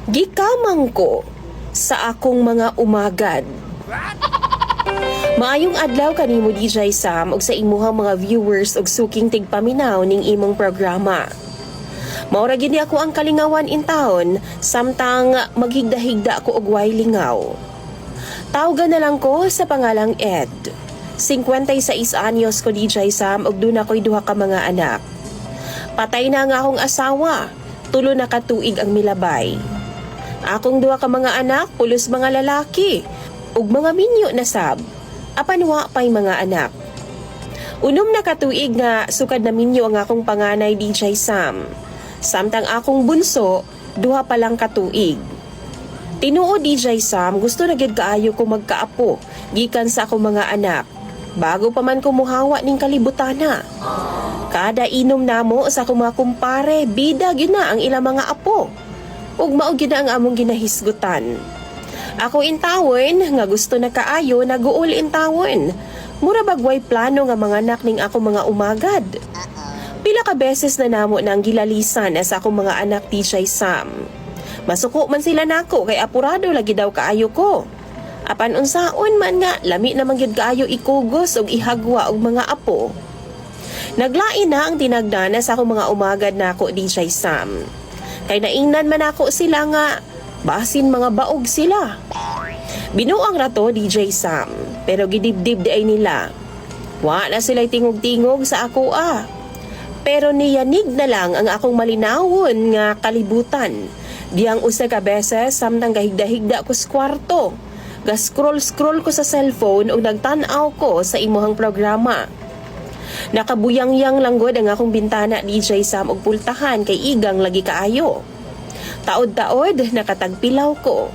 Gikamang ko sa akong mga umagad. Maayong adlaw kanimo DJ Sam ug sa imuhang mga viewers ug suking tigpaminaw ning imong programa. Maura gid ako ang kalingawan in town samtang maghigda-higda ko og way lingaw. Tawgan na lang ko sa pangalang Ed. 56 anyos ko DJ Sam ug duna ko'y duha ka mga anak. Patay na nga akong asawa, tulo na katuig ang milabay. Akong duha ka mga anak, pulos mga lalaki, ug mga minyo na sab. Apan wa pay mga anak. Unom na katuig nga sukad na minyo ang akong panganay DJ Sam. Samtang akong bunso, duha pa lang katuig. Tinuod DJ Sam, gusto na gid kaayo ko magkaapo gikan sa akong mga anak. Bago pa man ko muhawa ning kalibutana. Kada inom namo sa akong mga kumpare, bida gyud na ang ilang mga apo. Ug mao gyud na ang among ginahisgutan. Ako intawon nga gusto na kaayo naguol intawon. Mura bagway plano nga mga anak ning ako mga umagad. Pila ka beses na namo nang gilalisan sa akong mga anak DJ Sam. Masuko man sila nako kay apurado lagi daw kaayo ko. Apan unsaon man nga lami naman gyud kaayo ikugos og ihagwa og mga apo. Naglain na ang tinagdana sa akong mga umagad nako DJ Sam. Kay naingnan man ako sila nga basin mga baog sila. Binuang rato DJ Sam, pero gidibdib di ay nila. Wa na sila'y tingog-tingog sa ako Pero niyanig na lang ang akong malinawon nga kalibutan. Diyang usa ka beses samtang gahigda-higda ko sa kwarto. Ga-scroll-scroll ko sa cellphone o nagtanaw ko sa imuhang programa. Nakabuyang-yang langgod ang akong bintana DJ Sam og pultahan kay igang lagi kaayo. Taod-taod nakatagpilaw ko.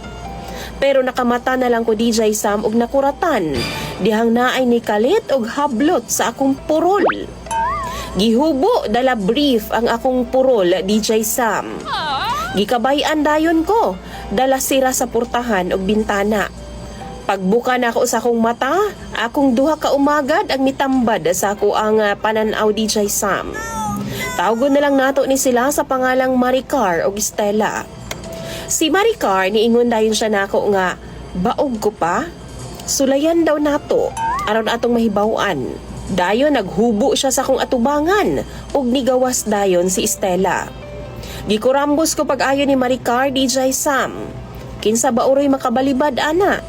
Pero nakamata na lang ko DJ Sam og nakuratan. Dihang naay ni kalit og hablot sa akong purol. Gihubo dala brief ang akong purol DJ Sam. Gikabayan dayon ko, dala sira sa purtahan og bintana. Pagbuka na ako sa akong mata, akong duha ka umagad ang mitambad sa ako ang pananaw DJ Sam. Tawgon na lang nato ni sila sa pangalang Maricar o Stella. Si Maricar niingon dayon siya nako nga, baog ko pa? Sulayan daw nato, aron atong mahibaw-an. Dayon naghubo siya sa akong atubangan ug nigawas dayon si Stella. Gikurambos ko pag-ayo ni Maricar DJ Sam. Kinsa ba uroy makabalibad ana?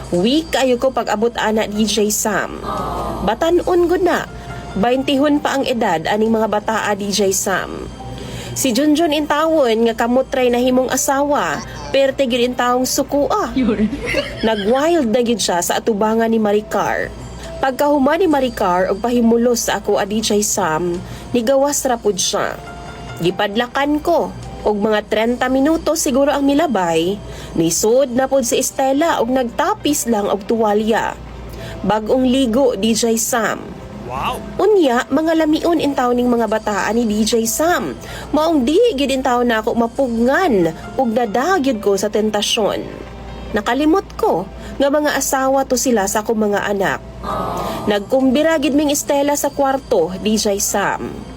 Weak ayo ko pag-abot ana DJ Sam. Batan-on gud na. 20 pa ang edad aning mga bataa DJ Sam. Si Junjun intawon nga kamutray na himong asawa, perte gyud intawong sukua. Nagwild na gyud siya sa atubangan ni Maricar. Pagkahuma ni Maricar og pahimulos sa ako DJ Sam, nigawas ra pud siya. Gipadlakan ko og mga 30 minutos siguro ang milabay, nisod na pod si Stella og nagtapis lang og tuwalya. Bagong ligo DJ Sam. Wow! Unya, mga lamion intaw ning mga bataan ni DJ Sam. Maong di gid intaw na ako mapugngan ug nadagyud ko sa tentasyon. Nakalimot ko nga mga asawa to sila sa akong mga anak. Nagkumbira gid ming Stella sa kwarto DJ Sam.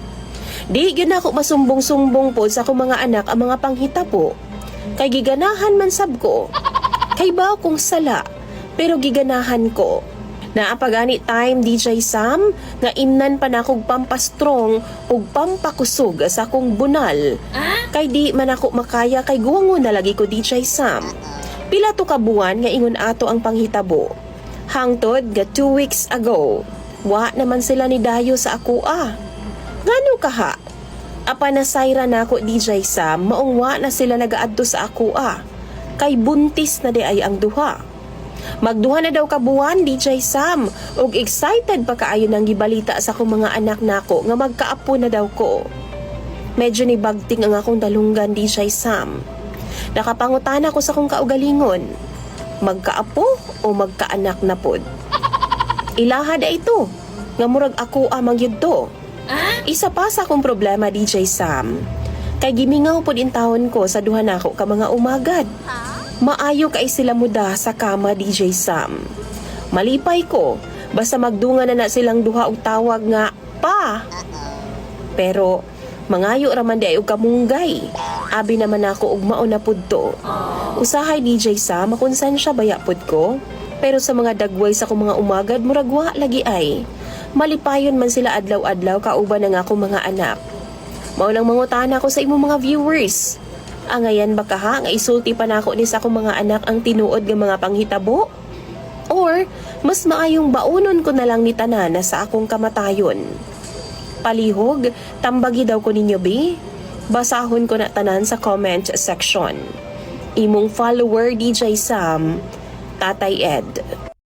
Di gyud ako masumbong-sumbong po sa akong mga anak ang mga panghitabo. Kay giganahan man sab ko. Kay ba akong sala, pero giganahan ko. Naapagani time DJ Sam nga imnan pa nakog pampastrong ug pampakusog sa akong bunal. Kay di man ako makaya kay guwangon na lagi ko DJ Sam. Pila to ka buwan nga ingon ato ang panghitabo. Hangtod nga 2 weeks ago. Wa naman sila ni dayo sa ako Ngano kaha? Apa nasayra na ako DJ Sam, maong wa na sila nagaadto sa ako Kay buntis na di ay ang duha. Magduha na daw kabuwan DJ Sam, ug excited pa kaayo nang gibalita sa akong mga anak nako nga magkaapo na daw ko. Medyo ni bagting ang akong dalunggan DJ Sam. Nakapangutana ko sa akong kaugalingon, magkaapo o magkaanak na pod? Ilaha da ito, nga murag ako amang yun to. Isa pa sa akong problema DJ Sam, kay gimingaw pod intawon ko sa duha nako ka mga umagad. Maayo kay sila muda sa kama DJ Sam. Malipay ko, basta magdungan na silang duha og tawag nga pa. Pero mangayo raman di ay og kamunggay. Abi naman ako ug mao na pud to. Usahay DJ Sam, makunsan siya baya pud ko. Pero sa mga dagway sa akong mga umagad, murag wa lagi ay. Malipayon man sila adlaw-adlaw kauban ng akong mga anak. Mao nang mangutana ko sa imong mga viewers. Angayan ba kaha nga isulti pa nako ni sa akong mga anak ang tinuod nga mga panghitabo? Or mas maayong baunon ko na lang ni tanan sa akong kamatayon? Palihog, tambagi daw ko ninyo bi? Basahon ko na tanan sa comment section. Imong follower DJ Sam, Tatay Ed.